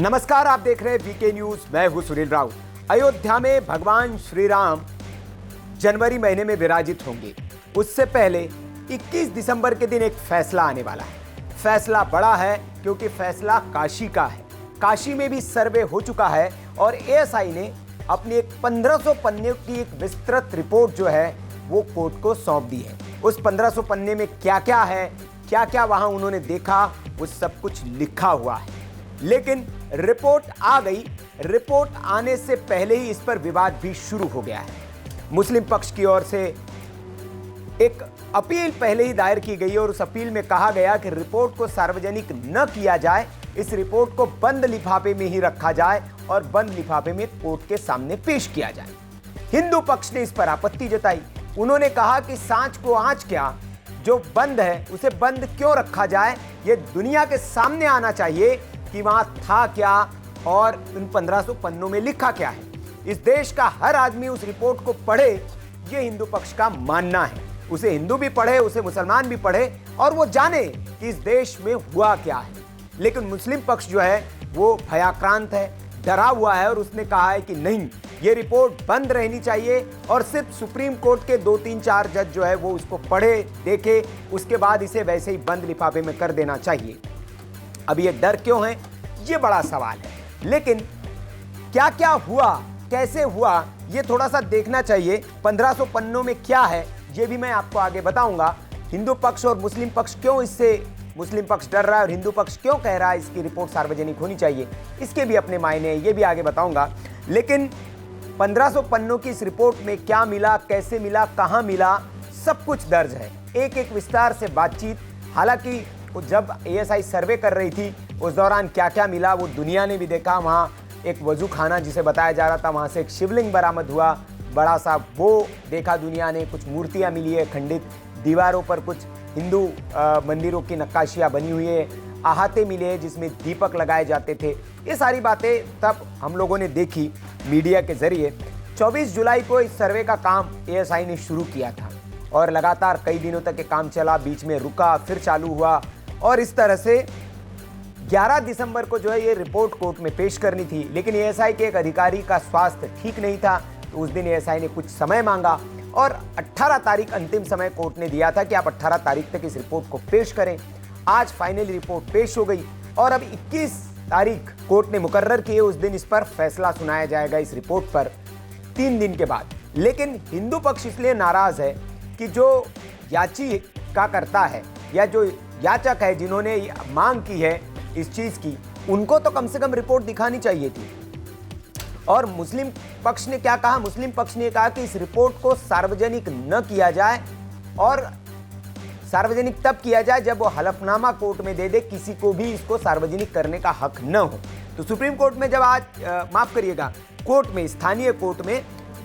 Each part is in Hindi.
नमस्कार, आप देख रहे हैं वीके न्यूज। मैं हूं सुनील राउत। अयोध्या में भगवान श्री राम जनवरी महीने में विराजित होंगे। उससे पहले 21 दिसंबर के दिन एक फैसला आने वाला है। फैसला बड़ा है क्योंकि फैसला काशी का है। काशी में भी सर्वे हो चुका है और एएसआई ने अपनी एक 1500 पन्ने की एक विस्तृत रिपोर्ट जो है वो कोर्ट को सौंप दी है। उस 1500 पन्ने में क्या क्या है, क्या क्या वहां उन्होंने देखा, वो सब कुछ लिखा हुआ है। लेकिन रिपोर्ट आ गई। रिपोर्ट आने से पहले ही इस पर विवाद भी शुरू हो गया है। मुस्लिम पक्ष की ओर से एक अपील पहले ही दायर की गई और उस अपील में कहा गया कि रिपोर्ट को सार्वजनिक न किया जाए, इस रिपोर्ट को बंद लिफाफे में ही रखा जाए और बंद लिफाफे में कोर्ट के सामने पेश किया जाए। हिंदू पक्ष ने इस पर आपत्ति जताई। उन्होंने कहा कि सांच को आंच क्या, जो बंद है उसे बंद क्यों रखा जाए, यह दुनिया के सामने आना चाहिए कि वहां था क्या और उन 1500 पन्नों में लिखा क्या है। इस देश का हर आदमी उस रिपोर्ट को पढ़े, यह हिंदू पक्ष का मानना है। उसे हिंदू भी पढ़े, उसे मुसलमान भी पढ़े और वो जाने कि इस देश में हुआ क्या है। लेकिन मुस्लिम पक्ष जो है वो भयाक्रांत है, डरा हुआ है और उसने कहा है कि नहीं, ये रिपोर्ट बंद रहनी चाहिए और सिर्फ सुप्रीम कोर्ट के 2-3-4 जज जो है वो उसको पढ़े, देखे, उसके बाद इसे वैसे ही बंद लिफाफे में कर देना चाहिए। अब ये डर क्यों है, ये बड़ा सवाल है। लेकिन क्या क्या हुआ, कैसे हुआ, ये थोड़ा सा देखना चाहिए। 1500 पन्नों में क्या है ये भी मैं आपको आगे बताऊंगा। हिंदू पक्ष और मुस्लिम पक्ष क्यों इससे, मुस्लिम पक्ष डर रहा है और हिंदू पक्ष क्यों कह रहा है इसकी रिपोर्ट सार्वजनिक होनी चाहिए, इसके भी अपने मायने हैं, ये भी आगे बताऊंगा। लेकिन 1500 पन्नों की इस रिपोर्ट में क्या मिला, कैसे मिला, कहां मिला, सब कुछ दर्ज है। एक एक विस्तार से बातचीत। हालांकि जब एएसआई सर्वे कर रही थी उस दौरान क्या क्या मिला वो दुनिया ने भी देखा। वहाँ एक वजू खाना जिसे बताया जा रहा था, वहाँ से एक शिवलिंग बरामद हुआ बड़ा सा, वो देखा दुनिया ने। कुछ मूर्तियाँ मिली है खंडित, दीवारों पर कुछ हिंदू मंदिरों की नक्काशियाँ बनी हुई है, अहाते मिले हैं जिसमें दीपक लगाए जाते थे। ये सारी बातें तब हम लोगों ने देखी मीडिया के जरिए। 24 जुलाई को इस सर्वे का काम एएसआई ने शुरू किया था और लगातार कई दिनों तक ये काम चला, बीच में रुका, फिर चालू हुआ और इस तरह से 11 दिसंबर को जो है ये रिपोर्ट कोर्ट में पेश करनी थी। लेकिन एएसआई के एक अधिकारी का स्वास्थ्य ठीक नहीं था, तो उस दिन एएसआई ने कुछ समय मांगा और 18 तारीख अंतिम समय कोर्ट ने दिया था कि आप 18 तारीख तक इस रिपोर्ट को पेश करें। आज फाइनली रिपोर्ट पेश हो गई और अब 21 तारीख कोर्ट ने मुकर्रर की है। उस दिन इस पर फैसला सुनाया जाएगा इस रिपोर्ट पर 3 दिन के बाद। लेकिन हिंदू पक्ष इसलिए नाराज है कि जो याचिका करता है या जो याचक है, जिन्होंने मांग की है इस चीज की, उनको तो कम से कम रिपोर्ट दिखानी चाहिए थी। और मुस्लिम पक्ष ने क्या कहा, मुस्लिम पक्ष ने कहा कि इस रिपोर्ट को सार्वजनिक न किया जाए और सार्वजनिक तब किया जाए जब वो हलफनामा कोर्ट में दे दे, किसी को भी इसको सार्वजनिक करने का हक न हो। तो सुप्रीम कोर्ट में जब आज माफ करिएगा, कोर्ट में, स्थानीय कोर्ट में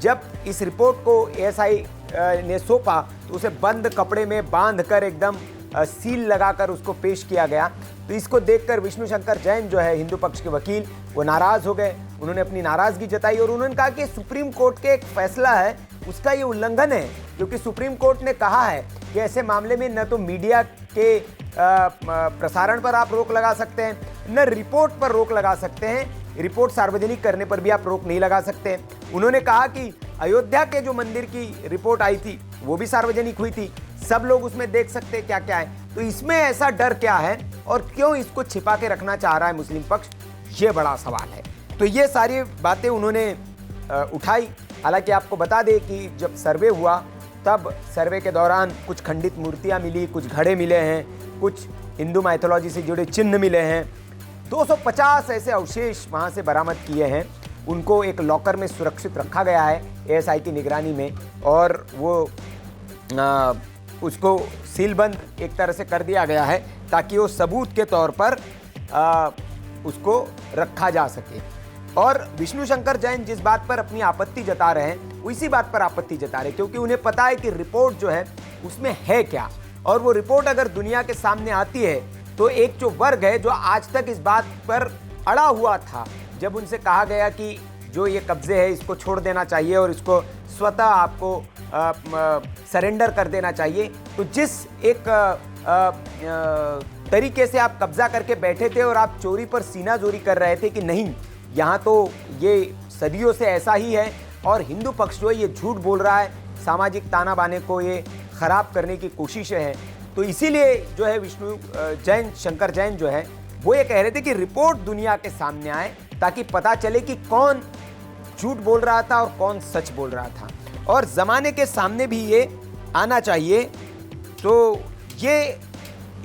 जब इस रिपोर्ट को एएसआई ने सौंपा तो उसे बंद कपड़े में बांध कर एकदम सील लगाकर उसको पेश किया गया। तो इसको देखकर विष्णु शंकर जैन जो है हिंदू पक्ष के वकील, वो नाराज हो गए। उन्होंने अपनी नाराजगी जताई और उन्होंने कहा कि सुप्रीम कोर्ट के एक फैसला है उसका ये उल्लंघन है, क्योंकि सुप्रीम कोर्ट ने कहा है कि ऐसे मामले में न तो मीडिया के प्रसारण पर आप रोक लगा सकते हैं, न रिपोर्ट पर रोक लगा सकते हैं, रिपोर्ट सार्वजनिक करने पर भी आप रोक नहीं लगा सकते। उन्होंने कहा कि अयोध्या के जो मंदिर की रिपोर्ट आई थी वो भी सार्वजनिक हुई थी, सब लोग उसमें देख सकते हैं क्या क्या है। तो इसमें ऐसा डर क्या है और क्यों इसको छिपा के रखना चाह रहा है मुस्लिम पक्ष, ये बड़ा सवाल है। तो ये सारी बातें उन्होंने उठाई। हालांकि आपको बता दें कि जब सर्वे हुआ तब सर्वे के दौरान कुछ खंडित मूर्तियां मिली, कुछ घड़े मिले हैं, कुछ हिंदू माइथोलॉजी से जुड़े चिन्ह मिले हैं। 250 ऐसे अवशेष वहाँ से बरामद किए हैं। उनको एक लॉकर में सुरक्षित रखा गया है एएसआई की निगरानी में और वो उसको सीलबंद एक तरह से कर दिया गया है ताकि वो सबूत के तौर पर उसको रखा जा सके। और विष्णु शंकर जैन जिस बात पर अपनी आपत्ति जता रहे हैं वो इसी बात पर आपत्ति जता रहे हैं, क्योंकि उन्हें पता है कि रिपोर्ट जो है उसमें है क्या, और वो रिपोर्ट अगर दुनिया के सामने आती है तो एक जो वर्ग है जो आज तक इस बात पर अड़ा हुआ था, जब उनसे कहा गया कि जो ये कब्जे है इसको छोड़ देना चाहिए और इसको स्वतः आपको सरेंडर कर देना चाहिए, तो जिस एक तरीके से आप कब्जा करके बैठे थे और आप चोरी पर सीना जोरी कर रहे थे कि नहीं, यहाँ तो ये सदियों से ऐसा ही है और हिंदू पक्ष जो है ये झूठ बोल रहा है, सामाजिक ताना बाने को ये खराब करने की कोशिश है। तो इसीलिए जो है विष्णु जैन, शंकर जैन जो है वो ये कह रहे थे कि रिपोर्ट दुनिया के सामने आए ताकि पता चले कि कौन झूठ बोल रहा था और कौन सच बोल रहा था, और ज़माने के सामने भी ये आना चाहिए। तो ये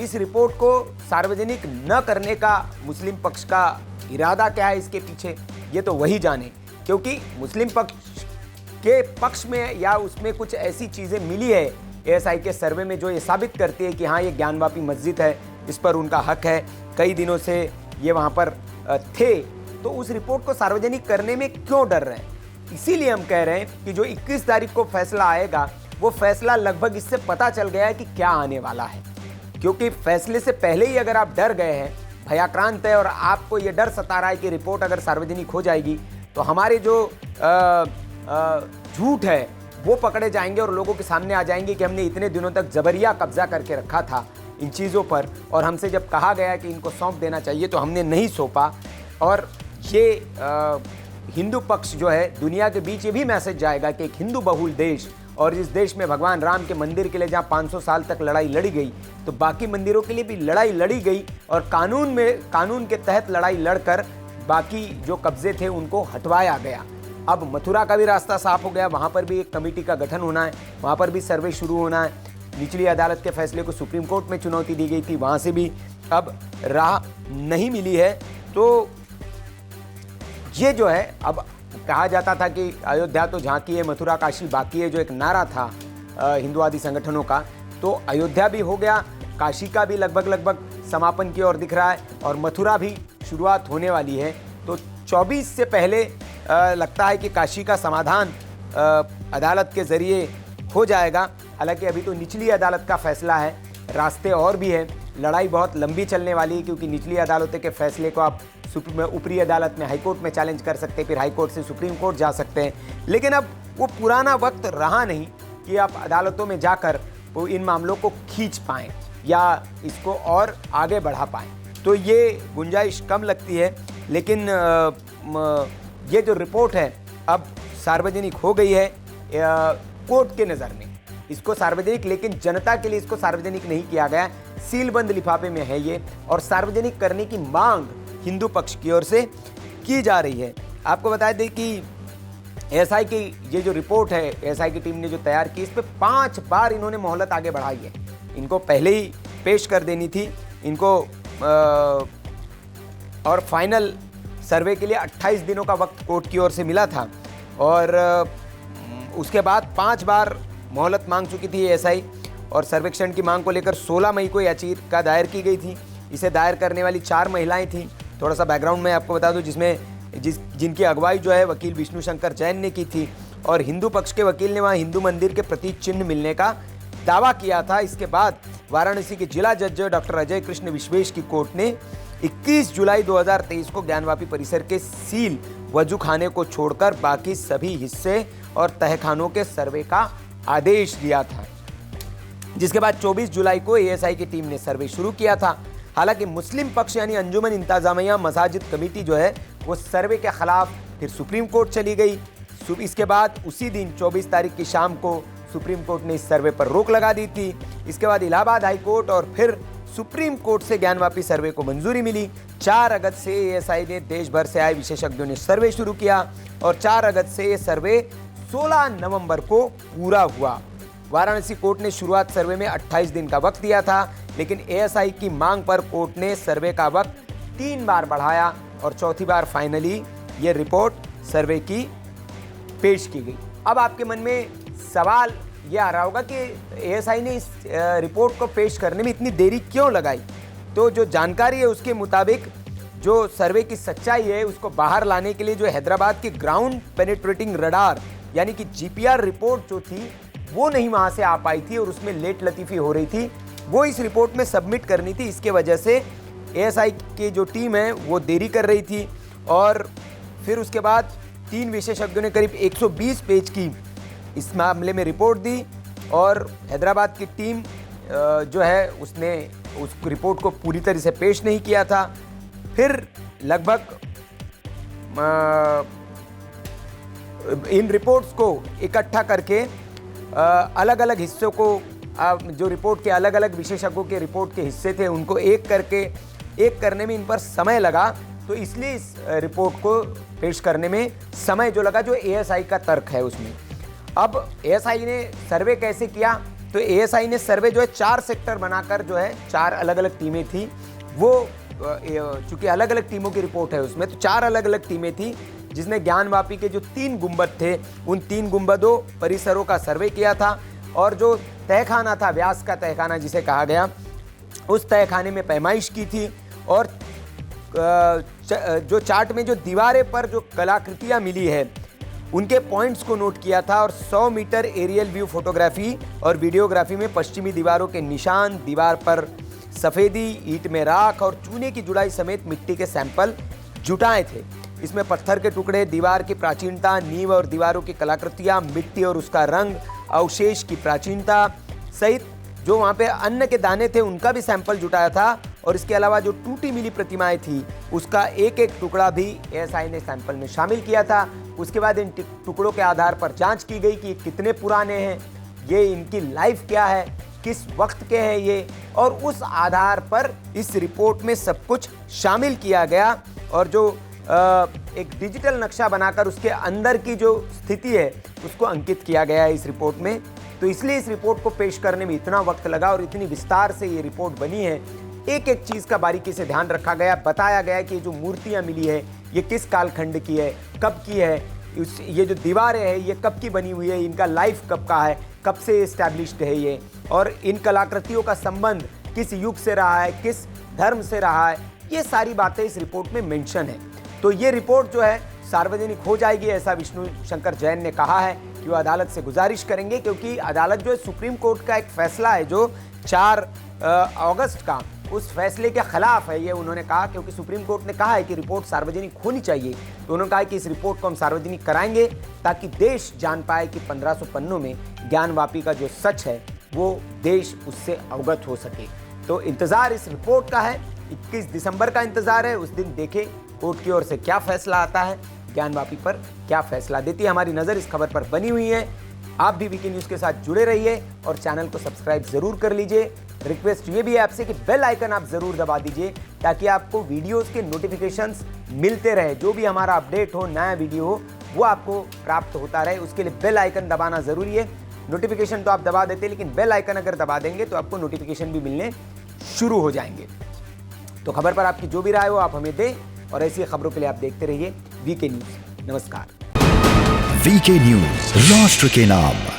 इस रिपोर्ट को सार्वजनिक न करने का मुस्लिम पक्ष का इरादा क्या है इसके पीछे, ये तो वही जाने, क्योंकि मुस्लिम पक्ष के पक्ष में या उसमें कुछ ऐसी चीज़ें मिली है एएसआई के सर्वे में जो ये साबित करती है कि हाँ, ये ज्ञानवापी मस्जिद है, इस पर उनका हक है, कई दिनों से ये वहाँ पर थे, तो उस रिपोर्ट को सार्वजनिक करने में क्यों डर रहे हैं। इसीलिए हम कह रहे हैं कि जो 21 तारीख को फैसला आएगा वो फैसला लगभग इससे पता चल गया है कि क्या आने वाला है, क्योंकि फैसले से पहले ही अगर आप डर गए हैं, भयाक्रांत है और आपको ये डर सता रहा है कि रिपोर्ट अगर सार्वजनिक हो जाएगी तो हमारे जो झूठ है वो पकड़े जाएंगे और लोगों के सामने आ जाएंगे कि हमने इतने दिनों तक जबरिया कब्जा करके रखा था इन चीज़ों पर, और हमसे जब कहा गया कि इनको सौंप देना चाहिए तो हमने नहीं सौंपा। और ये हिंदू पक्ष जो है दुनिया के बीच ये भी मैसेज जाएगा कि एक हिंदू बहुल देश, और इस देश में भगवान राम के मंदिर के लिए जहाँ 500 साल तक लड़ाई लड़ी गई, तो बाकी मंदिरों के लिए भी लड़ाई लड़ी गई और कानून के तहत लड़ाई लड़कर बाकी जो कब्जे थे उनको हटवाया गया। अब मथुरा का भी रास्ता साफ हो गया, वहाँ पर भी एक कमेटी का गठन होना है, वहाँ पर भी सर्वे शुरू होना है। निचली अदालत के फैसले को सुप्रीम कोर्ट में चुनौती दी गई थी, वहाँ से भी अब राह नहीं मिली है। तो ये जो है, अब कहा जाता था कि अयोध्या तो झांकी है, मथुरा काशी बाकी है, जो एक नारा था हिंदुवादी संगठनों का, तो अयोध्या भी हो गया, काशी का भी लगभग समापन की ओर दिख रहा है और मथुरा भी शुरुआत होने वाली है। तो 24 से पहले लगता है कि काशी का समाधान अदालत के ज़रिए हो जाएगा। हालांकि अभी तो निचली अदालत का फैसला है, रास्ते और भी हैं, लड़ाई बहुत लंबी चलने वाली है, क्योंकि निचली अदालतों के फैसले को आप ऊपरी अदालत में, हाईकोर्ट में चैलेंज कर सकते हैं, फिर हाईकोर्ट से सुप्रीम कोर्ट जा सकते हैं। लेकिन अब वो पुराना वक्त रहा नहीं कि आप अदालतों में जाकर वो इन मामलों को खींच पाएँ या इसको और आगे बढ़ा पाएँ, तो ये गुंजाइश कम लगती है। लेकिन ये जो रिपोर्ट है अब सार्वजनिक हो गई है कोर्ट के नज़र में, इसको सार्वजनिक, लेकिन जनता के लिए इसको सार्वजनिक नहीं किया गया, सीलबंद लिफाफे में है ये, और सार्वजनिक करने की मांग हिंदू पक्ष की ओर से की जा रही है। आपको बता दें कि एएसआई की ये जो रिपोर्ट है, एएसआई की टीम ने जो तैयार की, इस पर 5 बार इन्होंने मोहलत आगे बढ़ाई है। इनको पहले ही पेश कर देनी थी इनको, और फाइनल सर्वे के लिए 28 दिनों का वक्त कोर्ट की ओर से मिला था, और उसके बाद 5 बार मोहलत मांग चुकी थी एएसआई, और सर्वेक्षण की मांग को लेकर 16 मई को याचिका दायर की गई थी। इसे दायर करने वाली 4 महिलाएं थीं। थोड़ा सा बैकग्राउंड में आपको बता दूं, जिनकी अगुवाई जो है वकील विष्णु शंकर जैन ने की थी, और हिंदू पक्ष के वकील ने वहाँ हिंदू मंदिर के प्रतीक चिन्ह मिलने का दावा किया था। इसके बाद वाराणसी के जिला जज डॉक्टर अजय कृष्ण विश्वेश की कोर्ट ने 21 जुलाई 2023 को ज्ञानवापी परिसर के सील वजूखाने को छोड़कर बाकी सभी हिस्से और तहखानों के सर्वे का आदेश दिया था, जिसके बाद 24 जुलाई को एएसआई की टीम ने सर्वे शुरू किया था। हालांकि मुस्लिम पक्ष यानी अंजुमन इंतजामिया मसाजिद कमेटी जो है वो सर्वे के खिलाफ फिर सुप्रीम कोर्ट चली गई। इसके बाद उसी दिन 24 तारीख की शाम को सुप्रीम कोर्ट ने इस सर्वे पर रोक लगा दी थी। इसके बाद इलाहाबाद हाई कोर्ट और फिर सुप्रीम कोर्ट से ज्ञानवापी सर्वे को मंजूरी मिली। 4 अगस्त से एएसआई ने देश भर से आए विशेषज्ञों ने सर्वे शुरू किया, और 4 अगस्त से ये सर्वे 16 नवंबर को पूरा हुआ। वाराणसी कोर्ट ने शुरुआत सर्वे में 28 दिन का वक्त दिया था, लेकिन एएसआई की मांग पर कोर्ट ने सर्वे का वक्त 3 बार बढ़ाया, और चौथी बार फाइनली ये रिपोर्ट सर्वे की पेश की गई। अब आपके मन में सवाल ये आ रहा होगा कि एएसआई ने इस रिपोर्ट को पेश करने में इतनी देरी क्यों लगाई। तो जो जानकारी है उसके मुताबिक जो सर्वे की सच्चाई है उसको बाहर लाने के लिए जो हैदराबाद की ग्राउंड पेनिट्रेटिंग रडार यानी कि जीपीआर रिपोर्ट जो थी वो नहीं वहाँ से आ पाई थी, और उसमें लेट लतीफ़ी हो रही थी, वो इस रिपोर्ट में सबमिट करनी थी। इसके वजह से एएसआई की जो टीम है वो देरी कर रही थी, और फिर उसके बाद 3 विशेषज्ञों ने करीब 120 पेज की इस मामले में रिपोर्ट दी, और हैदराबाद की टीम जो है उसने उस रिपोर्ट को पूरी तरह से पेश नहीं किया था। फिर लगभग इन रिपोर्ट्स को इकट्ठा करके अलग अलग हिस्सों को, जो रिपोर्ट के अलग अलग विशेषज्ञों के रिपोर्ट के हिस्से थे उनको एक करने में इन पर समय लगा। तो इसलिए इस रिपोर्ट को पेश करने में समय जो लगा, जो एएसआई का तर्क है उसमें। अब एएसआई ने सर्वे कैसे किया, तो एएसआई ने सर्वे जो है 4 सेक्टर बनाकर, जो है 4 अलग अलग टीमें थी, वो चूंकि अलग अलग टीमों की रिपोर्ट है उसमें, तो 4 अलग अलग टीमें थी जिसने ज्ञानवापी के जो 3 गुंबद थे उन 3 गुंबदों परिसरों का सर्वे किया था। और जो तहखाना था, व्यास का तहखाना जिसे कहा गया, उस तहखाने में पैमाइश की थी। और जो चार्ट में जो दीवारें पर जो कलाकृतियाँ मिली है उनके पॉइंट्स को नोट किया था। और 100 मीटर एरियल व्यू फोटोग्राफी और वीडियोग्राफी में पश्चिमी दीवारों के निशान, दीवार पर सफ़ेदी, ईंट में राख और चूने की जुड़ाई समेत मिट्टी के सैंपल जुटाए थे। इसमें पत्थर के टुकड़े, दीवार की प्राचीनता, नींव और दीवारों की कलाकृतियाँ, मिट्टी और उसका रंग, अवशेष की प्राचीनता सहित जो वहाँ पे अन्न के दाने थे उनका भी सैंपल जुटाया था। और इसके अलावा जो टूटी मिली प्रतिमाएं थी उसका एक एक टुकड़ा भी एएसआई ने सैंपल में शामिल किया था। उसके बाद इन टुकड़ों के आधार पर जांच की गई कि कितने पुराने हैं, ये इनकी लाइफ क्या है, किस वक्त के हैं ये, और उस आधार पर इस रिपोर्ट में सब कुछ शामिल किया गया। और जो एक डिजिटल नक्शा बनाकर उसके अंदर की जो स्थिति है उसको अंकित किया गया है इस रिपोर्ट में। तो इसलिए इस रिपोर्ट को पेश करने में इतना वक्त लगा और इतनी विस्तार से ये रिपोर्ट बनी है। एक एक चीज़ का बारीकी से ध्यान रखा गया, बताया गया कि जो मूर्तियाँ मिली है ये किस कालखंड की है, कब की है, ये जो दीवारें हैं ये कब की बनी हुई है, इनका लाइफ कब का है, कब से इस्टेब्लिश्ड है ये, और इन कलाकृतियों का संबंध किस युग से रहा है, किस धर्म से रहा है, ये सारी बातें इस रिपोर्ट में मेंशन है। तो ये रिपोर्ट जो है सार्वजनिक हो जाएगी, ऐसा विष्णु शंकर जैन ने कहा है कि वो अदालत से गुजारिश करेंगे, क्योंकि अदालत जो है सुप्रीम कोर्ट का एक फैसला है जो 4 अगस्त का, उस फैसले के खिलाफ है ये उन्होंने कहा, क्योंकि सुप्रीम कोर्ट ने कहा है कि रिपोर्ट सार्वजनिक होनी चाहिए। तो उन्होंने कहा कि इस रिपोर्ट को हम सार्वजनिक कराएंगे ताकि देश जान पाए कि 1500 पन्नों में ज्ञानवापी का जो सच है वो देश उससे अवगत हो सके। तो इंतज़ार इस रिपोर्ट का है, 21 दिसंबर का इंतज़ार है। उस दिन देखें कोर्ट की ओर से क्या फैसला आता है, ज्ञानवापी पर क्या फैसला देती है। हमारी नज़र इस खबर पर बनी हुई है। आप भी वीके न्यूज़ के साथ जुड़े रहिए और चैनल को सब्सक्राइब ज़रूर कर लीजिए। रिक्वेस्ट ये भी है आपसे कि बेल आइकन आप ज़रूर दबा दीजिए ताकि आपको वीडियोस के नोटिफिकेशंस मिलते रहे। जो भी हमारा अपडेट हो, नया वीडियो हो, वो आपको प्राप्त होता रहे। उसके लिए बेल आइकन दबाना ज़रूरी है। नोटिफिकेशन तो आप दबा देते हैं, लेकिन बेल आइकन अगर दबा देंगे तो आपको नोटिफिकेशन भी मिलने शुरू हो जाएंगे। तो खबर पर आपकी जो भी राय हो आप हमें दें, और ऐसी खबरों के लिए आप देखते रहिए वीके न्यूज़। नमस्कार। वीके न्यूज़, राष्ट्र के नाम।